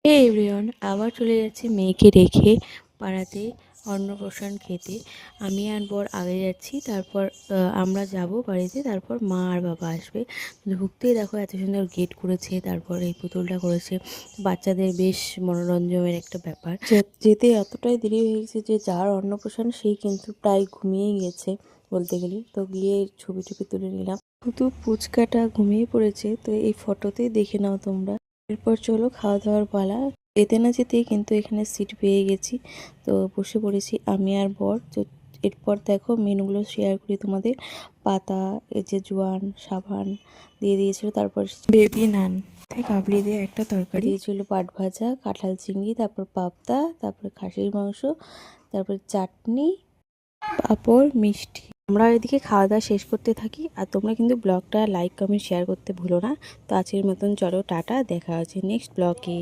এই এভরিওয়ান, আবার চলে যাচ্ছি মেয়েকে রেখে পাড়াতে অন্নপ্রাশন খেতে। আমি আর বর আগে যাচ্ছি, তারপর আমরা যাব বাড়িতে, তারপর মা আর বাবা আসবে। ঢুকতেই দেখো এত সুন্দর গেট করেছে, তারপর এই পুতুলটা করেছে। বাচ্চাদের বেশ মনোরঞ্জনের একটা ব্যাপার। যেতে এতটাই দেরি হয়ে গেছে যে যার অন্নপ্রাশন সেই কিন্তু প্রায় ঘুমিয়ে গেছে বলতে গেলে। তো গিয়ে ছবি টবি তুলে নিলাম, শুধু পুচকাটা ঘুমিয়ে পড়েছে। তো এই ফটোতেই দেখে নাও তোমরা। এরপর চলো খাওয়া দাওয়ার পালা। যেতে না যেতেই কিন্তু এখানে সিট পেয়ে গেছি, তো বসে পড়েছি আমি আর বর। তো এরপর দেখো মেনুগুলো শেয়ার করি তোমাদের। পাতা, এই যে জোয়ান, সাবান দিয়ে দিয়েছিল, তারপর বেবি নান, কাবলি দিয়ে একটা তরকারি দিয়েছিল, পাট ভাজা, কাঁঠাল চিংড়ি, তারপর পাবদা, তারপর খাসির মাংস, তারপর চাটনি, পাঁপড়, মিষ্টি। আমরা এদিকে খাওয়া দাওয়া শেষ করতে থাকি, আর তোমরা কিন্তু ব্লগটা লাইক কমেন্ট শেয়ার করতে ভুলো না। তো আজকের মতন চলো টাটা, দেখা হচ্ছে নেক্সট ব্লগে।